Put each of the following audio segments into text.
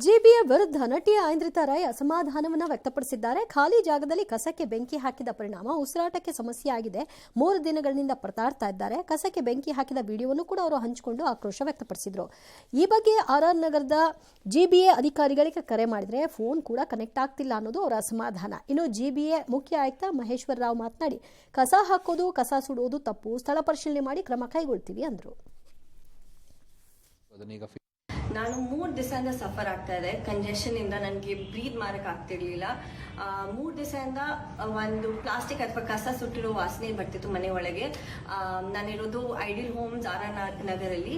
GBA ವಿರುದ್ಧ ನಟಿ ಐಂದ್ರಿತಾ ರೈ ಅಸಮಾಧಾನವನ್ನು ವ್ಯಕ್ತಪಡಿಸಿದ್ದಾರೆ. ಖಾಲಿ ಜಾಗದಲ್ಲಿ ಕಸಕ್ಕೆ ಬೆಂಕಿ ಹಾಕಿದ ಪರಿಣಾಮ ಉಸಿರಾಟಕ್ಕೆ ಸಮಸ್ಯೆ ಆಗಿದೆ. 3 ದಿನಗಳಿಂದ ಪರದಾಡ್ತಾ ಇದ್ದಾರೆ. ಕಸಕ್ಕೆ ಬೆಂಕಿ ಹಾಕಿದ ವಿಡಿಯೋವನ್ನು ಕೂಡ ಅವರು ಹಂಚಿಕೊಂಡು ಆಕ್ರೋಶ ವ್ಯಕ್ತಪಡಿಸಿದ್ರು. ಈ ಬಗ್ಗೆ ಆರ್ ನಗರದ ಜಿಬಿಎ ಅಧಿಕಾರಿಗಳಿಗೆ ಕರೆ ಮಾಡಿದ್ರೆ ಫೋನ್ ಕೂಡ ಕನೆಕ್ಟ್ ಆಗ್ತಿಲ್ಲ ಅನ್ನೋದು ಅವರ ಅಸಮಾಧಾನ. ಇನ್ನು ಜಿಬಿಎ ಮುಖ್ಯ ಆಯುಕ್ತ ಮಹೇಶ್ವರ ರಾವ್ ಮಾತನಾಡಿ, ಕಸ ಹಾಕೋದು ಕಸ ಸುಡುವುದು ತಪ್ಪು, ಸ್ಥಳ ಪರಿಶೀಲನೆ ಮಾಡಿ ಕ್ರಮ ಕೈಗೊಳ್ತೀವಿ ಅಂದರು. ನಾನು 3 ದಿವಸದಿಂದ ಸಫರ್ ಆಗ್ತಾ ಇದೆ. ಕಂಜೆಷನ್ ಇಂದ ನನಗೆ ಬ್ರೀತ್ ಮಾಡಕ್ ಆಗ್ತಿರ್ಲಿಲ್ಲ. 3 ದಿವಸದಿಂದ ಒಂದು ಪ್ಲಾಸ್ಟಿಕ್ ಅಥವಾ ಕಸ ಸುಟ್ಟಿರೋ ವಾಸನೆ ಬರ್ತಿತ್ತು ಮನೆ ಒಳಗೆ. ನಾನಿರೋದು ಐಡಿಯಲ್ ಹೋಮ್ಸ್ ಆರ್ ನಗರಲ್ಲಿ.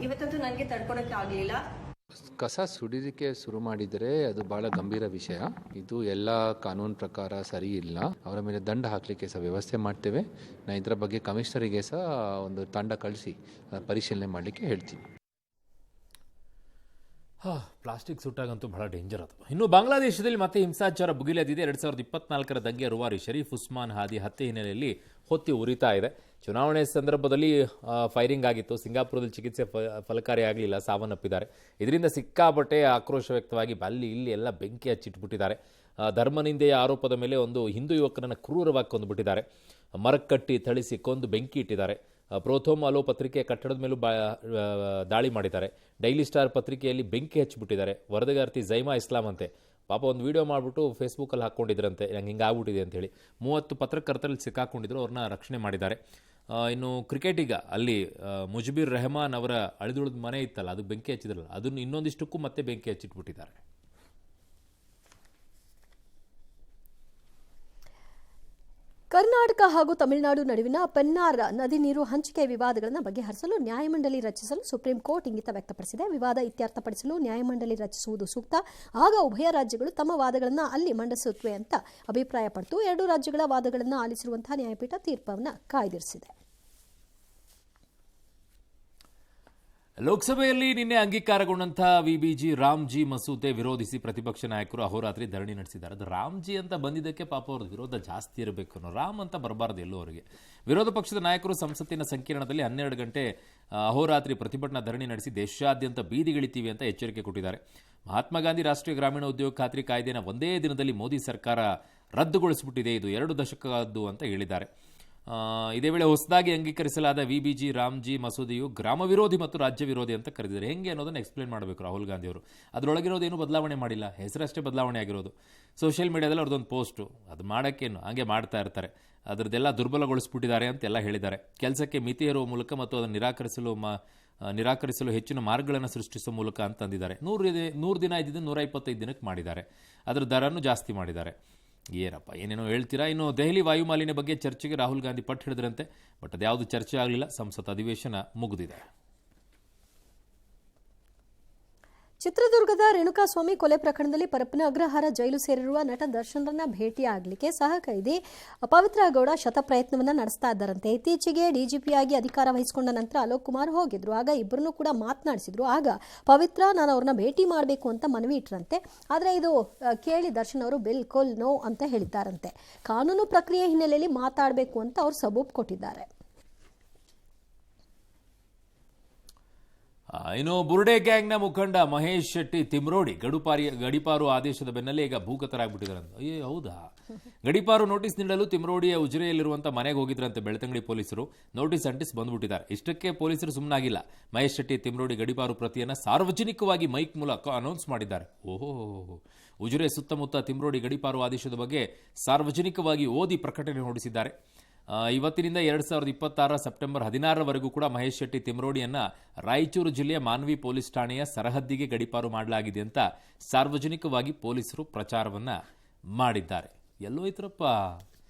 ಇವತ್ತಂತೂ ನನಗೆ ತಡ್ಕೊಳಕ್ಕೆ ಆಗಲಿಲ್ಲ. ಕಸ ಸುಡಿಲಿಕ್ಕೆ ಶುರು ಮಾಡಿದರೆ ಅದು ಬಹಳ ಗಂಭೀರ ವಿಷಯ. ಇದು ಎಲ್ಲ ಕಾನೂನು ಪ್ರಕಾರ ಸರಿ ಇಲ್ಲ. ಅವರ ಮೇಲೆ ದಂಡ ಹಾಕಲಿಕ್ಕೆ ಸಹ ವ್ಯವಸ್ಥೆ ಮಾಡ್ತೇವೆ. ನಾನು ಇದರ ಬಗ್ಗೆ ಕಮಿಷನರಿಗೆ ಸಹ ಒಂದು ತಂಡ ಕಳಿಸಿ ಪರಿಶೀಲನೆ ಮಾಡಲಿಕ್ಕೆ ಹೇಳ್ತೀನಿ. ಪ್ಲಾಸ್ಟಿಕ್ ಸುಟ್ಟಾಗಂತೂ ಬಹಳ ಡೇಂಜರ್ ಅದು. ಇನ್ನು ಬಾಂಗ್ಲಾದೇಶದಲ್ಲಿ ಮತ್ತೆ ಹಿಂಸಾಚಾರ ಭುಗಿಲೆದಿದೆ. 2024ರ ದಂಗೆ ರೂವಾರಿ ಶರೀಫ್ ಉಸ್ಮಾನ್ ಹಾದಿ ಹತ್ಯೆ ಹಿನ್ನೆಲೆಯಲ್ಲಿ ಹೊತ್ತಿ ಉರಿತಾ ಇದೆ. ಚುನಾವಣೆ ಸಂದರ್ಭದಲ್ಲಿ ಫೈರಿಂಗ್ ಆಗಿತ್ತು. ಸಿಂಗಾಪುರದಲ್ಲಿ ಚಿಕಿತ್ಸೆ ಫಲಕಾರಿಯಾಗಲಿಲ್ಲ, ಸಾವನ್ನಪ್ಪಿದ್ದಾರೆ. ಇದರಿಂದ ಸಿಕ್ಕಾಪಟ್ಟೆ ಆಕ್ರೋಶ ವ್ಯಕ್ತವಾಗಿ ಅಲ್ಲಿ ಇಲ್ಲಿ ಎಲ್ಲ ಬೆಂಕಿ ಹಚ್ಚಿಟ್ಬಿಟ್ಟಿದ್ದಾರೆ. ಧರ್ಮನಿಂದೆಯ ಆರೋಪದ ಮೇಲೆ ಒಂದು ಹಿಂದೂ ಯುವಕರನ್ನು ಕ್ರೂರವಾಗಿ ಕೊಂದುಬಿಟ್ಟಿದ್ದಾರೆ. ಮರಕ್ಕಟ್ಟಿ ಥಳಿಸಿ ಕೊಂದು ಬೆಂಕಿ ಇಟ್ಟಿದ್ದಾರೆ. ಪ್ರೋಥೋಮ್ ಅಲೋ ಪತ್ರಿಕೆಯ ಕಟ್ಟಡದ ಮೇಲೂ ದಾಳಿ ಮಾಡಿದ್ದಾರೆ. ಡೈಲಿ ಸ್ಟಾರ್ ಪತ್ರಿಕೆಯಲ್ಲಿ ಬೆಂಕಿ ಹಚ್ಚಿಬಿಟ್ಟಿದ್ದಾರೆ. ವರದಿಗಾರ್ತಿ ಝೈಮಾ ಇಸ್ಲಾಂ ಅಂತೆ ಪಾಪ ಒಂದು ವಿಡಿಯೋ ಮಾಡಿಬಿಟ್ಟು ಫೇಸ್ಬುಕ್ಕಲ್ಲಿ ಹಾಕ್ಕೊಂಡಿದ್ರಂತೆ, ನಂಗೆ ಹಿಂಗೆ ಆಗ್ಬಿಟ್ಟಿದೆ ಅಂತೇಳಿ. 30 ಪತ್ರಕರ್ತರಲ್ಲಿ ಸಿಕ್ಕಾಕೊಂಡಿದ್ರು, ಅವ್ರನ್ನ ರಕ್ಷಣೆ ಮಾಡಿದ್ದಾರೆ. ಇನ್ನು ಕ್ರಿಕೆಟಿಗ ಅಲ್ಲಿ ಮುಜಬೀರ್ ರೆಹಮಾನ್ ಅವರ ಅಳಿದುಳಿದ ಮನೆ ಇತ್ತಲ್ಲ, ಅದಕ್ಕೆ ಬೆಂಕಿ ಹಚ್ಚಿದ್ರಲ್ಲ, ಅದನ್ನು ಇನ್ನೊಂದಿಷ್ಟಕ್ಕೂ ಮತ್ತೆ ಬೆಂಕಿ ಹಚ್ಚಿಟ್ಬಿಟ್ಟಿದ್ದಾರೆ. ಕರ್ನಾಟಕ ಹಾಗೂ ತಮಿಳುನಾಡು ನಡುವಿನ ಪೆನ್ನಾರ್ ನದಿ ನೀರು ಹಂಚಿಕೆ ವಿವಾದಗಳನ್ನು ಬಗೆಹರಿಸಲು ನ್ಯಾಯಮಂಡಳಿ ರಚಿಸಲು ಸುಪ್ರೀಂ ಕೋರ್ಟ್ ಇಂಗಿತ ವ್ಯಕ್ತಪಡಿಸಿದೆ. ವಿವಾದ ಇತ್ಯರ್ಥಪಡಿಸಲು ನ್ಯಾಯಮಂಡಳಿ ರಚಿಸುವುದು ಸೂಕ್ತ. ಆಗ ಉಭಯ ರಾಜ್ಯಗಳು ತಮ್ಮ ವಾದಗಳನ್ನು ಅಲ್ಲಿ ಮಂಡಿಸುತ್ತವೆ ಅಂತ ಅಭಿಪ್ರಾಯಪಟ್ಟು 2 ರಾಜ್ಯಗಳ ವಾದಗಳನ್ನು ಆಲಿಸಿರುವಂತಹ ನ್ಯಾಯಪೀಠ ತೀರ್ಪನ್ನು ಕಾಯ್ದಿರಿಸಿದೆ. ಲೋಕಸಭೆಯಲ್ಲಿ ನಿನ್ನೆ ಅಂಗೀಕಾರಗೊಂಡಂತಹ ವಿಬಿಜಿ ರಾಮ್ಜಿ ಮಸೂದೆ ವಿರೋಧಿಸಿ ಪ್ರತಿಪಕ್ಷ ನಾಯಕರು ಅಹೋರಾತ್ರಿ ಧರಣಿ ನಡೆಸಿದ್ದಾರೆ. ಅದು ರಾಮ್ಜಿ ಅಂತ ಬಂದಿದ್ದಕ್ಕೆ ಪಾಪ ಅವ್ರದ್ದು ವಿರೋಧ ಜಾಸ್ತಿ ಇರಬೇಕು ಅನ್ನೋ, ರಾಮ್ ಅಂತ ಬರಬಾರ್ದು ಎಲ್ಲೂ ಅವರಿಗೆ. ವಿರೋಧ ಪಕ್ಷದ ನಾಯಕರು ಸಂಸತ್ತಿನ ಸಂಕೀರ್ಣದಲ್ಲಿ 12 ಗಂಟೆ ಅಹೋರಾತ್ರಿ ಪ್ರತಿಭಟನಾ ಧರಣಿ ನಡೆಸಿ ದೇಶಾದ್ಯಂತ ಬೀದಿಗಿಳಿತೀವಿ ಅಂತ ಎಚ್ಚರಿಕೆ ಕೊಟ್ಟಿದ್ದಾರೆ. ಮಹಾತ್ಮ ಗಾಂಧಿ ರಾಷ್ಟ್ರೀಯ ಗ್ರಾಮೀಣ ಉದ್ಯೋಗ ಖಾತ್ರಿ ಕಾಯ್ದೆನ ಒಂದೇ ದಿನದಲ್ಲಿ ಮೋದಿ ಸರ್ಕಾರ ರದ್ದುಗೊಳಿಸಿಬಿಟ್ಟಿದೆ, ಇದು 2 ದಶಕದ್ದು ಅಂತ ಹೇಳಿದ್ದಾರೆ. ಇದೇ ವೇಳೆ ಹೊಸದಾಗಿ ಅಂಗೀಕರಿಸಲಾದ ವಿಬಿಜಿ ರಾಮ್ಜಿ ಮಸೂದೆಯು ಗ್ರಾಮ ವಿರೋಧಿ ಮತ್ತು ರಾಜ್ಯ ವಿರೋಧಿ ಅಂತ ಕರೆದಿದ್ದಾರೆ. ಹೆಂಗೆ ಅನ್ನೋದನ್ನು ಎಕ್ಸ್ಪ್ಲೇನ್ ಮಾಡಬೇಕು ರಾಹುಲ್ ಗಾಂಧಿ ಅವರು. ಅದರೊಳಗಿರೋದೇನು ಬದಲಾವಣೆ ಮಾಡಿಲ್ಲ, ಹೆಸರಷ್ಟೇ ಬದಲಾವಣೆ ಆಗಿರೋದು. ಸೋಷಿಯಲ್ ಮೀಡಿಯಾದಲ್ಲಿ ಅವ್ರದ್ದೊಂದು ಪೋಸ್ಟು, ಅದು ಮಾಡೋಕ್ಕೇನು ಹಾಗೆ ಮಾಡ್ತಾ ಇರ್ತಾರೆ. ಅದರದ್ದೆಲ್ಲ ದುರ್ಬಲಗೊಳಿಸ್ಬಿಟ್ಟಿದ್ದಾರೆ ಅಂತೆಲ್ಲ ಹೇಳಿದ್ದಾರೆ. ಕೆಲಸಕ್ಕೆ ಮಿತಿ ಹೇರುವ ಮೂಲಕ ಮತ್ತು ಅದನ್ನು ನಿರಾಕರಿಸಲು ಹೆಚ್ಚಿನ ಮಾರ್ಗಗಳನ್ನು ಸೃಷ್ಟಿಸುವ ಮೂಲಕ ಅಂತಂದಿದ್ದಾರೆ. 100 ದಿನ ಇದ್ದಿದ್ದು 125 ದಿನಕ್ಕೆ ಮಾಡಿದ್ದಾರೆ. ಅದರ ದರನೂ ಜಾಸ್ತಿ ಮಾಡಿದ್ದಾರೆ. ಏನಪ್ಪ ಏನೇನೋ ಹೇಳ್ತೀರಾ. ಇನ್ನು ದೆಹಲಿ ವಾಯುಮಾಲಿನ್ಯ ಬಗ್ಗೆ ಚರ್ಚೆಗೆ ರಾಹುಲ್ ಗಾಂಧಿ ಪಟ್ಟು ಹಿಡಿದ್ರಂತೆ. ಬಟ್ ಅದ್ಯಾವುದು ಚರ್ಚೆ ಆಗಲಿಲ್ಲ. ಸಂಸತ್ ಅಧಿವೇಶನ ಮುಗಿದಿದೆ. ಚಿತ್ರದುರ್ಗದ ರೇಣುಕಾಸ್ವಾಮಿ ಕೊಲೆ ಪ್ರಕರಣದಲ್ಲಿ ಪರಪ್ಪನ ಅಗ್ರಹಾರ ಜೈಲು ಸೇರಿರುವ ನಟ ದರ್ಶನ್ರನ್ನ ಭೇಟಿಯಾಗಲಿಕ್ಕೆ ಸಹ ಕೈದಿ ಪವಿತ್ರ ಗೌಡ ಶತಪ್ರಯತ್ನವನ್ನ ನಡೆಸ್ತಾ ಇದ್ದಾರಂತೆ. ಇತ್ತೀಚೆಗೆ ಡಿಜಿಪಿಯಾಗಿ ಅಧಿಕಾರ ವಹಿಸಿಕೊಂಡ ನಂತರ ಅಲೋಕ್ ಕುಮಾರ್ ಹೋಗಿದ್ರು. ಆಗ ಇಬ್ಬರನ್ನು ಕೂಡ ಮಾತನಾಡಿಸಿದ್ರು. ಆಗ ಪವಿತ್ರ ನಾನು ಅವ್ರನ್ನ ಭೇಟಿ ಮಾಡಬೇಕು ಅಂತ ಮನವಿ ಇಟ್ರಂತೆ. ಆದರೆ ಇದು ಕೇಳಿ ದರ್ಶನ್ ಅವರು ಬಿಲ್ಕುಲ್ ನೋ ಅಂತ ಹೇಳಿದ್ದಾರಂತೆ. ಕಾನೂನು ಪ್ರಕ್ರಿಯೆ ಹಿನ್ನೆಲೆಯಲ್ಲಿ ಮಾತಾಡಬೇಕು ಅಂತ ಅವರು ಸಬೂಬ್ ಕೊಟ್ಟಿದ್ದಾರೆ. ಇನ್ನು ಬುರ್ಡೆ ಗ್ಯಾಂಗ್ನ ಮುಖಂಡ ಮಹೇಶ್ ಶೆಟ್ಟಿ ತಿಮ್ರೋಡಿ ಗಡಿಪಾರು ಆದೇಶದ ಬೆನ್ನಲ್ಲೇ ಈಗ ಭೂಗತರಾಗ್ಬಿಟ್ಟಿದ್ದಾರಂತೆ. ಅಯ್ಯೋ ಹೌದಾ? ಗಡಿಪಾರು ನೋಟಿಸ್ ನೀಡಲು ತಿಮ್ರೋಡಿಯ ಉಜಿರೆಯಲ್ಲಿರುವಂಥ ಮನೆಗೆ ಹೋಗಿದ್ರಂತೆ ಬೆಳ್ತಂಗಡಿ ಪೊಲೀಸರು. ನೋಟಿಸ್ ಅಂಟಿಸಿ ಬಂದ್ಬಿಟ್ಟಿದ್ದಾರೆ. ಇಷ್ಟಕ್ಕೆ ಪೊಲೀಸರು ಸುಮ್ಮನಾಗಿಲ್ಲ. ಮಹೇಶ್ ಶೆಟ್ಟಿ ತಿಮ್ರೋಡಿ ಗಡಿಪಾರು ಪ್ರತಿಯನ್ನು ಸಾರ್ವಜನಿಕವಾಗಿ ಮೈಕ್ ಮೂಲಕ ಅನೌನ್ಸ್ ಮಾಡಿದ್ದಾರೆ. ಓಹೋ, ಉಜಿರೆ ಸುತ್ತಮುತ್ತ ತಿಮ್ರೋಡಿ ಗಡಿಪಾರು ಆದೇಶದ ಬಗ್ಗೆ ಸಾರ್ವಜನಿಕವಾಗಿ ಓದಿ ಪ್ರಕಟಣೆ ಹೊರಡಿಸಿದ್ದಾರೆ. ಇವತ್ತಿನಿಂದ 2026 ಸೆಪ್ಟೆಂಬರ್ 16ರವರೆಗೂ ಕೂಡ ಮಹೇಶ್ ಶೆಟ್ಟಿ ತಿಮ್ರೋಡಿಯನ್ನ ರಾಯಚೂರು ಜಿಲ್ಲೆಯ ಮಾನ್ವಿ ಪೊಲೀಸ್ ಠಾಣೆಯ ಸರಹದ್ದಿಗೆ ಗಡಿಪಾರು ಮಾಡಲಾಗಿದೆ ಅಂತ ಸಾರ್ವಜನಿಕವಾಗಿ ಪೊಲೀಸರು ಪ್ರಚಾರವನ್ನ ಮಾಡಿದ್ದಾರೆ. ಎಲ್ಲೋ ಐತ್ರಪ್ಪ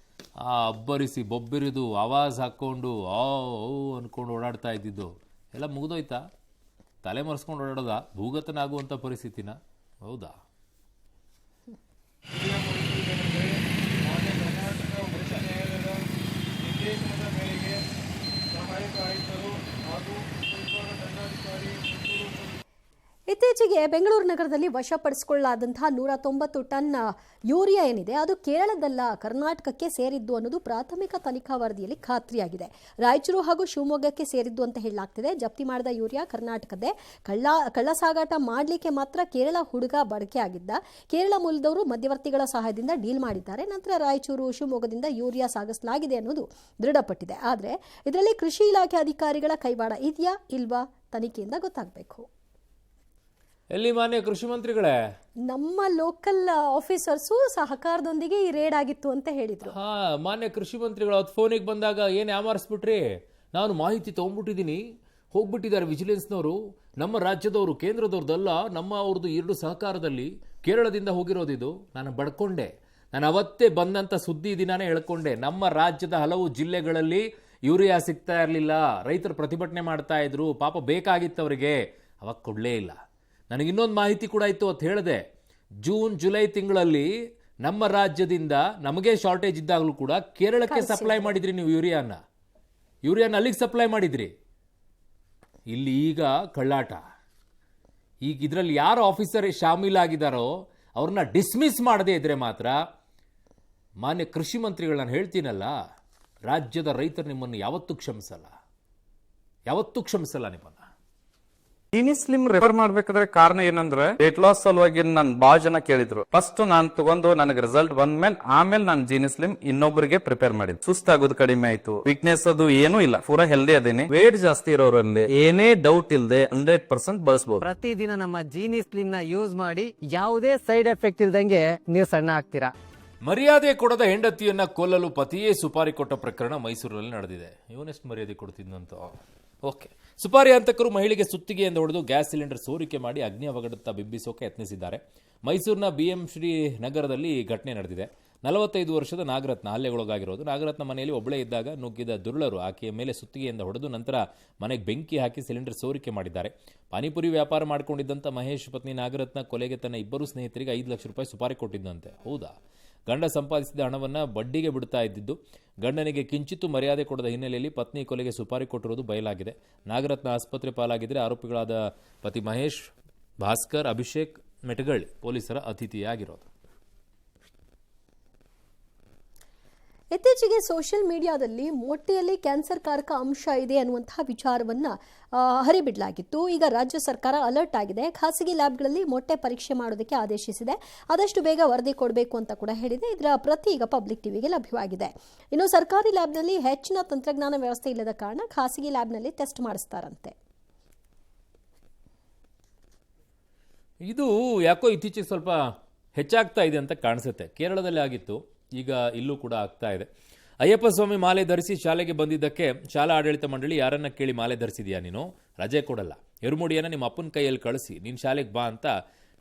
ಅಬ್ಬರಿಸಿ ಬೊಬ್ಬಿರಿದು ಆವಾಜ್ ಹಾಕ್ಕೊಂಡು ಅನ್ಕೊಂಡು ಓಡಾಡ್ತಾ ಇದ್ದಿದ್ದು ಎಲ್ಲ ಮುಗಿದೋಯ್ತಾ? ತಲೆ ಮರೆಸ್ಕೊಂಡು ಓಡಾಡೋದ? ಭೂಗತನಾಗುವಂಥ ಪರಿಸ್ಥಿತಿನ? ಹೌದಾ? ನಿರ್ದೇಶನದ ಮೇರೆಗೆ ಸಹಾಯಕ ಆಯುಕ್ತರು ಹಾಗೂ ದಂಡಾಧಿಕಾರಿ ಇತ್ತೀಚೆಗೆ ಬೆಂಗಳೂರು ನಗರದಲ್ಲಿ ವಶಪಡಿಸಿಕೊಳ್ಳಲಾದಂತಹ 190 ಟನ್ ಯೂರಿಯಾ ಏನಿದೆ ಅದು ಕೇರಳದಲ್ಲ ಕರ್ನಾಟಕಕ್ಕೆ ಸೇರಿದ್ದು ಅನ್ನೋದು ಪ್ರಾಥಮಿಕ ತನಿಖಾ ವರದಿಯಲ್ಲಿ ಖಾತ್ರಿಯಾಗಿದೆ. ರಾಯಚೂರು ಹಾಗೂ ಶಿವಮೊಗ್ಗಕ್ಕೆ ಸೇರಿದ್ದು ಅಂತ ಹೇಳಲಾಗ್ತಿದೆ. ಜಪ್ತಿ ಮಾಡಿದ ಯೂರಿಯಾ ಕರ್ನಾಟಕದ್ದೇ. ಕಳ್ಳ ಸಾಗಾಟ ಮಾಡಲಿಕ್ಕೆ ಮಾತ್ರ ಕೇರಳ ಹುಡುಗ ಬಳಕೆ ಆಗಿದ್ದ. ಕೇರಳ ಮೂಲದವರು ಮಧ್ಯವರ್ತಿಗಳ ಸಹಾಯದಿಂದ ಡೀಲ್ ಮಾಡಿದ್ದಾರೆ. ನಂತರ ರಾಯಚೂರು ಶಿವಮೊಗ್ಗದಿಂದ ಯೂರಿಯಾ ಸಾಗಿಸಲಾಗಿದೆ ಅನ್ನೋದು ದೃಢಪಟ್ಟಿದೆ. ಆದರೆ ಇದರಲ್ಲಿ ಕೃಷಿ ಇಲಾಖೆ ಅಧಿಕಾರಿಗಳ ಕೈವಾಡ ಇದೆಯಾ ಇಲ್ವಾ ತನಿಖೆಯಿಂದ ಗೊತ್ತಾಗಬೇಕು. ಎಲ್ಲಿ ಮಾನ್ಯ ಕೃಷಿ ಮಂತ್ರಿಗಳೇ, ನಮ್ಮ ಲೋಕಲ್ ಆಫೀಸರ್ಸು ಸಹಕಾರದೊಂದಿಗೆ ಈ ರೇಡ್ ಆಗಿತ್ತು ಅಂತ ಹೇಳಿದ್ರು. ಹಾ, ಮಾನ್ಯ ಕೃಷಿ ಮಂತ್ರಿಗಳು ಅವತ್ತು ಫೋನಿಗೆ ಬಂದಾಗ ಏನು ಯಾಮಾರಿಸ್ಬಿಟ್ರಿ, ನಾನು ಮಾಹಿತಿ ತೊಗೊಂಡ್ಬಿಟ್ಟಿದ್ದೀನಿ, ಹೋಗ್ಬಿಟ್ಟಿದ್ದಾರೆ ವಿಜಿಲೆನ್ಸ್ನವರು, ನಮ್ಮ ರಾಜ್ಯದವರು ಕೇಂದ್ರದವ್ರದ್ದಲ್ಲ, ನಮ್ಮ ಅವ್ರದ್ದು 2 ಸಹಕಾರದಲ್ಲಿ ಕೇರಳದಿಂದ ಹೋಗಿರೋದಿದು. ನಾನು ಬಡ್ಕೊಂಡೆ, ನಾನು ಅವತ್ತೇ ಬಂದಂಥ ಸುದ್ದಿ ದಿನಾನೇ ಹೇಳ್ಕೊಂಡೆ. ನಮ್ಮ ರಾಜ್ಯದ ಹಲವು ಜಿಲ್ಲೆಗಳಲ್ಲಿ ಯೂರಿಯಾ ಸಿಗ್ತಾ ಇರಲಿಲ್ಲ, ರೈತರು ಪ್ರತಿಭಟನೆ ಮಾಡ್ತಾ ಇದ್ರು, ಪಾಪ ಬೇಕಾಗಿತ್ತು ಅವರಿಗೆ, ಅವಾಗ ಕೊಡಲೇ ಇಲ್ಲ. ನನಗೆ ಇನ್ನೊಂದು ಮಾಹಿತಿ ಕೂಡ ಇತ್ತು ಅಂತ ಹೇಳಿದೆ. ಜೂನ್ ಜುಲೈ ತಿಂಗಳಲ್ಲಿ ನಮ್ಮ ರಾಜ್ಯದಿಂದ ನಮಗೆ ಶಾರ್ಟೇಜ್ ಇದ್ದಾಗಲೂ ಕೂಡ ಕೇರಳಕ್ಕೆ ಸಪ್ಲೈ ಮಾಡಿದ್ರಿ ನೀವು ಯೂರಿಯಾನ ಅಲ್ಲಿಗೆ ಸಪ್ಲೈ ಮಾಡಿದ್ರಿ. ಇಲ್ಲಿ ಈಗ ಕಳ್ಳಾಟ. ಈಗ ಇದರಲ್ಲಿ ಯಾರು ಆಫೀಸರ್ ಶಾಮೀಲಾಗಿದ್ದಾರೋ ಅವ್ರನ್ನ ಡಿಸ್ಮಿಸ್ ಮಾಡದೇ ಇದ್ರೆ ಮಾತ್ರ, ಮಾನ್ಯ ಕೃಷಿ ಮಂತ್ರಿಗಳು ನಾನು ಹೇಳ್ತೀನಲ್ಲ, ರಾಜ್ಯದ ರೈತರು ನಿಮ್ಮನ್ನು ಯಾವತ್ತೂ ಕ್ಷಮಿಸಲ್ಲ ನಿಮ್ಮನ್ನ. ಜೀನಿ ಸ್ಲಿಮ್ ರೆಫರ್ ಮಾಡ್ಬೇಕಾದ್ರೆ ಕಾರಣ ಏನಂದ್ರೆ ವೇಟ್ ಲಾಸ್ ಸಲುವಾಗಿ ನನ್ ಬಾಳ ಜನ ಕೇಳಿದ್ರು. ಫಸ್ಟ್ ನಾನ್ ತಗೊಂಡು ನನಗೆ ರಿಸಲ್ಟ್ ಬಂದ್ಮೇಲೆ ಆಮೇಲೆ ನಾನು ಜೀನಿ ಸ್ಲಿಮ್ ಇನ್ನೊಬ್ಬರಿಗೆ ಪ್ರಿಪೇರ್ ಮಾಡಿದ್ದೆ. ಸುಸ್ತಾಗೋದು ಕಡಿಮೆ ಆಯ್ತು, ವೀಕ್ನೆಸ್ ಅದು ಏನೂ ಇಲ್ಲ, ಪೂರಾ ಹೆಲ್ದಿ ಅದೇನಿ. ವೇಟ್ ಜಾಸ್ತಿ ಇರೋರಲ್ಲಿ ಏನೇ ಡೌಟ್ ಇಲ್ಲದೆ 100% ಬಳಸಬಹುದು. ಪ್ರತಿದಿನ ನಮ್ಮ ಜೀನಿ ಸ್ಲಿಮ್ ನ ಯೂಸ್ ಮಾಡಿ ಯಾವುದೇ ಸೈಡ್ ಎಫೆಕ್ಟ್ ಇಲ್ದಂಗೆ ನೀವು ಸಣ್ಣ ಆಗ್ತೀರಾ. ಮರ್ಯಾದೆ ಕೊಡದ ಹೆಂಡತಿಯನ್ನ ಕೊಲ್ಲಲು ಪತಿಯೇ ಸುಪಾರಿ ಕೊಟ್ಟ ಪ್ರಕರಣ ಮೈಸೂರಿನಲ್ಲಿ ನಡೆದಿದೆ. ಇವನೆಷ್ಟು ಮರ್ಯಾದೆ ಕೊಡ್ತಿದ್ದಂತ. ಓಕೆ, ಸುಪಾರಿ ಹಂತಕರು ಮಹಿಳೆಗೆ ಸುತ್ತಿಗೆಯಿಂದ ಹೊಡೆದು ಗ್ಯಾಸ್ ಸಿಲಿಂಡರ್ ಸೋರಿಕೆ ಮಾಡಿ ಅಗ್ನಿ ಅವಘಡತ್ತ ಬಿಂಬಿಸೋಕೆ ಯತ್ನಿಸಿದ್ದಾರೆ. ಮೈಸೂರಿನ BM ಶ್ರೀ ನಗರದಲ್ಲಿ ಘಟನೆ ನಡೆದಿದೆ. 45 ವರ್ಷದ ನಾಗರತ್ನ ಹಲ್ಲೆಗೊಳಗಾಗಿರೋದು. ನಾಗರತ್ನ ಮನೆಯಲ್ಲಿ ಒಬ್ಬಳೇ ಇದ್ದಾಗ ನುಗ್ಗಿದ ದುರುಳರು ಆಕೆಯ ಮೇಲೆ ಸುತ್ತಿಗೆಯಿಂದ ಹೊಡೆದು ನಂತರ ಮನೆಗೆ ಬೆಂಕಿ ಹಾಕಿ ಸಿಲಿಂಡರ್ ಸೋರಿಕೆ ಮಾಡಿದ್ದಾರೆ. ಪಾನಿಪುರಿ ವ್ಯಾಪಾರ ಮಾಡಿಕೊಂಡಿದ್ದಂಥ ಮಹೇಶ್ ಪತ್ನಿ ನಾಗರತ್ನ ಕೊಲೆಗೆ ತನ್ನ 2 ಸ್ನೇಹಿತರಿಗೆ 5 ಲಕ್ಷ ರೂಪಾಯಿ ಸುಪಾರಿ ಕೊಟ್ಟಿದ್ದಂತೆ. ಹೌದಾ? ಗಂಡ ಸಂಪಾದಿಸಿದ ಹಣವನ್ನು ಬಡ್ಡಿಗೆ ಬಿಡ್ತಾ ಇದ್ದಿದ್ದು. ಗಂಡನಿಗೆ ಕಿಂಚಿತ್ತು ಮರ್ಯಾದೆ ಕೊಡದ ಹಿನ್ನೆಲೆಯಲ್ಲಿ ಪತ್ನಿ ಕೊಲೆಗೆ ಸುಪಾರಿ ಕೊಟ್ಟಿರುವುದು ಬಯಲಾಗಿದೆ. ನಾಗರತ್ನ ಆಸ್ಪತ್ರೆ ಪಾಲಾಗಿದ್ದರೆ ಆರೋಪಿಗಳಾದ ಪತಿ ಮಹೇಶ್, ಭಾಸ್ಕರ್, ಅಭಿಷೇಕ್ ಮೆಟಗಳ್ಳಿ ಪೊಲೀಸರ ಅತಿಥಿಯಾಗಿರೋದು. ಇತ್ತೀಚೆಗೆ ಸೋಷಿಯಲ್ ಮೀಡಿಯಾದಲ್ಲಿ ಮೊಟ್ಟೆಯಲ್ಲಿ ಕ್ಯಾನ್ಸರ್ ಕಾರಕ ಅಂಶ ಇದೆ ಅನ್ನುವಂತಹ ವಿಚಾರವನ್ನ ಹರಿಬಿಡಲಾಗಿತ್ತು. ಈಗ ರಾಜ್ಯ ಸರ್ಕಾರ ಅಲರ್ಟ್ ಆಗಿದೆ. ಖಾಸಗಿ ಲ್ಯಾಬ್ಗಳಲ್ಲಿ ಮೊಟ್ಟೆ ಪರೀಕ್ಷೆ ಮಾಡೋದಕ್ಕೆ ಆದೇಶಿಸಿದೆ. ಆದಷ್ಟು ಬೇಗ ವರದಿ ಕೊಡಬೇಕು ಅಂತ ಕೂಡ ಹೇಳಿದೆ. ಇದರ ಪ್ರತಿ ಈಗ ಪಬ್ಲಿಕ್ ಟಿವಿಗೆ ಲಭ್ಯವಾಗಿದೆ. ಇನ್ನು ಸರ್ಕಾರಿ ಲ್ಯಾಬ್ನಲ್ಲಿ ಹೆಚ್ಚಿನ ತಂತ್ರಜ್ಞಾನ ವ್ಯವಸ್ಥೆ ಇಲ್ಲದ ಕಾರಣ ಖಾಸಗಿ ಲ್ಯಾಬ್ನಲ್ಲಿ ಟೆಸ್ಟ್ ಮಾಡಿಸ್ತಾರಂತೆ. ಇದು ಯಾಕೋ ಇತ್ತೀಚೆಗೆ ಸ್ವಲ್ಪ ಹೆಚ್ಚಾಗ್ತಾ ಇದೆ ಅಂತ ಕಾಣಿಸುತ್ತೆ. ಕೇರಳದಲ್ಲಿ ಆಗಿತ್ತು, ಈಗ ಇಲ್ಲೂ ಕೂಡ ಆಗ್ತಾ ಇದೆ. ಅಯ್ಯಪ್ಪ ಸ್ವಾಮಿ ಮಾಲೆ ಧರಿಸಿ ಶಾಲೆಗೆ ಬಂದಿದ್ದಕ್ಕೆ ಶಾಲಾ ಆಡಳಿತ ಮಂಡಳಿ ಯಾರನ್ನ ಕೇಳಿ ಮಾಲೆ ಧರಿಸಿದ್ಯಾ ನೀನು, ರಜೆ ಕೊಡಲ್ಲ, ಎರುಮುಡಿಯನ್ನು ನಿಮ್ಮ ಅಪ್ಪನ ಕೈಯಲ್ಲಿ ಕಳಿಸಿ ನೀನು ಶಾಲೆಗೆ ಬಾ ಅಂತ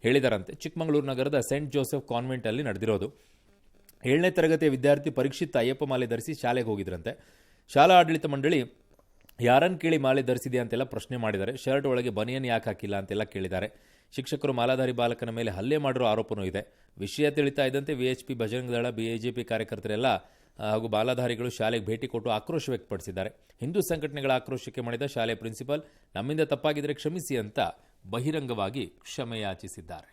ಹೇಳಿದಾರಂತೆ. ಚಿಕ್ಕಮಗಳೂರು ನಗರದ ಸೆಂಟ್ ಜೋಸೆಫ್ ಕಾನ್ವೆಂಟ್ ಅಲ್ಲಿ ನಡೆದಿರೋದು. 7ನೇ ತರಗತಿಯ ವಿದ್ಯಾರ್ಥಿ ಪರೀಕ್ಷಿತ್ ಅಯ್ಯಪ್ಪ ಮಾಲೆ ಧರಿಸಿ ಶಾಲೆಗೆ ಹೋಗಿದ್ರಂತೆ. ಶಾಲಾ ಆಡಳಿತ ಮಂಡಳಿ ಯಾರನ್ನು ಕೇಳಿ ಮಾಲೆ ಧರಿಸಿದೆ ಅಂತೆಲ್ಲ ಪ್ರಶ್ನೆ ಮಾಡಿದ್ದಾರೆ. ಶರ್ಟ್ ಒಳಗೆ ಬನಿಯನ್ ಯಾಕೆ ಹಾಕಿಲ್ಲ ಅಂತೆಲ್ಲ ಕೇಳಿದ್ದಾರೆ. ಶಿಕ್ಷಕರು ಮಾಲಾಧಾರಿ ಬಾಲಕನ ಮೇಲೆ ಹಲ್ಲೆ ಮಾಡಿರೋ ಆರೋಪನೂ ಇದೆ. ವಿಷಯ ತಿಳಿತಾ ಇದ್ದಂತೆ ವಿಎಚ್ಪಿ, ಬಜರಂಗ ದಳ, ಬಿಜೆಪಿ ಕಾರ್ಯಕರ್ತರೆಲ್ಲ ಹಾಗೂ ಬಾಲಾಧಾರಿಗಳು ಶಾಲೆಗೆ ಭೇಟಿ ಕೊಟ್ಟು ಆಕ್ರೋಶ ವ್ಯಕ್ತಪಡಿಸಿದ್ದಾರೆ. ಹಿಂದೂ ಸಂಘಟನೆಗಳ ಆಕ್ರೋಶಕ್ಕೆ ಮಾಡಿದ ಶಾಲೆ ಪ್ರಿನ್ಸಿಪಾಲ್ ನಮ್ಮಿಂದ ತಪ್ಪಾಗಿದ್ರೆ ಕ್ಷಮಿಸಿ ಅಂತ ಬಹಿರಂಗವಾಗಿ ಕ್ಷಮೆಯಾಚಿಸಿದ್ದಾರೆ.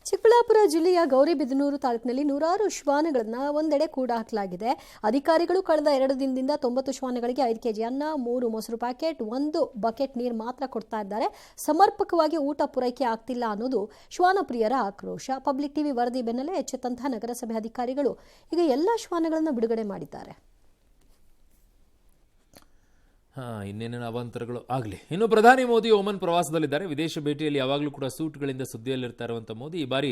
ಚಿಕ್ಕಬಳ್ಳಾಪುರ ಜಿಲ್ಲೆಯ ಗೌರಿಬಿದನೂರು ತಾಲೂಕಿನಲ್ಲಿ ನೂರಾರು ಶ್ವಾನಗಳನ್ನು ಒಂದೆಡೆ ಕೂಡ ಹಾಕಲಾಗಿದೆ. ಅಧಿಕಾರಿಗಳು ಕಳೆದ 2 ದಿನದಿಂದ 90 ಶ್ವಾನಗಳಿಗೆ 5 ಕೆಜಿ ಅನ್ನ, 3 ಮೊಸರು ಪ್ಯಾಕೆಟ್, 1 ಬಕೆಟ್ ನೀರು ಮಾತ್ರ ಕೊಡ್ತಾ ಇದ್ದಾರೆ. ಸಮರ್ಪಕವಾಗಿ ಊಟ ಪೂರೈಕೆ ಆಗ್ತಿಲ್ಲ ಅನ್ನೋದು ಶ್ವಾನ ಪ್ರಿಯರ ಆಕ್ರೋಶ. ಪಬ್ಲಿಕ್ ಟಿವಿ ವರದಿ ಬೆನ್ನಲ್ಲೇ ಎಚ್ಚೆತ್ತಂತಹ ನಗರಸಭೆ ಅಧಿಕಾರಿಗಳು ಈಗ ಎಲ್ಲ ಶ್ವಾನಗಳನ್ನು ಬಿಡುಗಡೆ ಮಾಡಿದ್ದಾರೆ. ಇನ್ನೇನೇನು ಅವಾಂತರಗಳು ಆಗಲಿ. ಇನ್ನು ಪ್ರಧಾನಿ ಮೋದಿ ಓಮನ್ ಪ್ರವಾಸದಲ್ಲಿದ್ದಾರೆ. ವಿದೇಶ ಭೇಟಿಯಲ್ಲಿ ಯಾವಾಗಲೂ ಕೂಡ ಸೂಟ್ಗಳಿಂದ ಸುದ್ದಿಯಲ್ಲಿರ್ತಾ ಇರುವಂಥ ಮೋದಿ ಈ ಬಾರಿ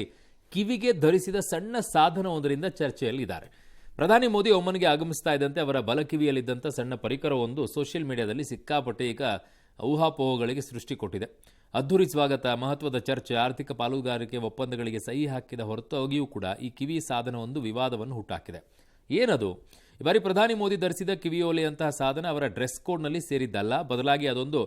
ಕಿವಿಗೆ ಧರಿಸಿದ ಸಣ್ಣ ಸಾಧನವೊಂದರಿಂದ ಚರ್ಚೆಯಲ್ಲಿದ್ದಾರೆ. ಪ್ರಧಾನಿ ಮೋದಿ ಓಮನ್ಗೆ ಆಗಮಿಸ್ತಾ ಇದ್ದಂತೆ ಅವರ ಬಲಕಿವಿಯಲ್ಲಿದ್ದಂಥ ಸಣ್ಣ ಪರಿಕರವೊಂದು ಸೋಷಿಯಲ್ ಮೀಡಿಯಾದಲ್ಲಿ ಸಿಕ್ಕಾಪಟ್ಟೆ ಈಗ ಊಹಾಪೋಹಗಳಿಗೆ ಸೃಷ್ಟಿ ಕೊಟ್ಟಿದೆ. ಅದ್ಧೂರಿ ಸ್ವಾಗತ, ಮಹತ್ವದ ಚರ್ಚೆ, ಆರ್ಥಿಕ ಪಾಲುದಾರಿಕೆ ಒಪ್ಪಂದಗಳಿಗೆ ಸಹಿ ಹಾಕಿದ ಹೊರತಾಗಿಯೂ ಕೂಡ ಈ ಕಿವಿ ಸಾಧನವೊಂದು ವಿವಾದವನ್ನು ಹುಟ್ಟಾಕಿದೆ. ಏನದು? ಈ ಬಾರಿ ಪ್ರಧಾನಿ ಮೋದಿ ಧರಿಸಿದ ಕಿವಿಯೋಲೆಯಂತಹ ಸಾಧನ ಅವರ ಡ್ರೆಸ್ ಕೋಡ್ನಲ್ಲಿ ಸೇರಿದ್ದಲ್ಲ, ಬದಲಾಗಿ ಅದೊಂದು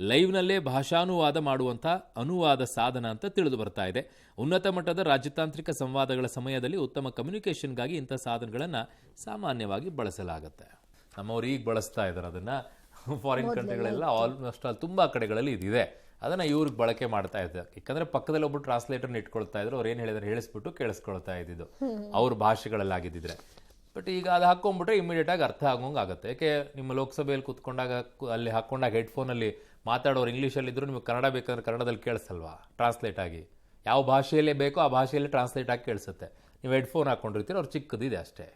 ಲೈವ್ನಲ್ಲೇ ಭಾಷಾನುವಾದ ಮಾಡುವಂತಹ ಅನುವಾದ ಸಾಧನ ಅಂತ ತಿಳಿದು ಬರ್ತಾ ಇದೆ. ಉನ್ನತ ಮಟ್ಟದ ರಾಜತಾಂತ್ರಿಕ ಸಂವಾದಗಳ ಸಮಯದಲ್ಲಿ ಉತ್ತಮ ಕಮ್ಯುನಿಕೇಷನ್ಗಾಗಿ ಇಂಥ ಸಾಧನಗಳನ್ನು ಸಾಮಾನ್ಯವಾಗಿ ಬಳಸಲಾಗುತ್ತೆ. ನಮ್ಮವರು ಈಗ ಬಳಸ್ತಾ ಇದ್ದಾರೆ ಅದನ್ನು. ಫಾರಿನ್ ಕಂಟ್ರಿಗಳೆಲ್ಲ ಆಲ್ಮೋಸ್ಟ್ ಅಲ್ಲಿ ತುಂಬ ಕಡೆಗಳಲ್ಲಿ ಇದಿದೆ. ಅದನ್ನು ಇವ್ರಿಗೆ ಬಳಕೆ ಮಾಡ್ತಾ ಇದ್ದಾರೆ. ಯಾಕಂದರೆ ಪಕ್ಕದಲ್ಲಿ ಒಬ್ಬರು ಟ್ರಾನ್ಸ್ಲೇಟರ್ನ ಇಟ್ಕೊಳ್ತಾ ಇದ್ರು, ಅವ್ರು ಏನು ಹೇಳಿದ್ರೆ ಹೇಳಿಸ್ಬಿಟ್ಟು ಕೇಳಿಸ್ಕೊಳ್ತಾ ಇದ್ದಿದ್ದು ಅವ್ರ ಭಾಷೆಗಳಲ್ಲಿ ಆಗಿದ್ದಿದ್ರೆ. ಬಟ್ ಈಗ ಅದು ಹಾಕ್ಕೊಂಡ್ಬಿಟ್ರೆ ಇಮಿಡಿಯೇಟಾಗಿ ಅರ್ಥ ಆಗೋಂಗೆ ಆಗುತ್ತೆ. ಯಾಕೆ ನಿಮ್ಮ ಲೋಕಸಭೆಯಲ್ಲಿ ಕೂತ್ಕೊಂಡಾಗ ಅಲ್ಲಿ ಹಾಕ್ಕೊಂಡಾಗ ಹೆಡ್ಫೋನಲ್ಲಿ ಮಾತಾಡೋರು ಇಂಗ್ಲೀಷಲ್ಲಿದ್ದರೂ ನಿಮಗೆ ಕನ್ನಡ ಬೇಕಂದ್ರೆ ಕನ್ನಡದಲ್ಲಿ ಕೇಳಿಸಲ್ವಾ ಟ್ರಾನ್ಸ್ಲೇಟ್ ಆಗಿ? ಯಾವ ಭಾಷೆಯಲ್ಲೇ ಬೇಕೋ ಆ ಭಾಷೆಯಲ್ಲೇ ಟ್ರಾನ್ಸ್ಲೇಟ್ ಆಗಿ ಕೇಳಿಸುತ್ತೆ. ನೀವು ಹೆಡ್ಫೋನ್ ಹಾಕ್ಕೊಂಡಿರ್ತೀರ, ಅವ್ರು ಚಿಕ್ಕದಿದೆ ಅಷ್ಟೇ.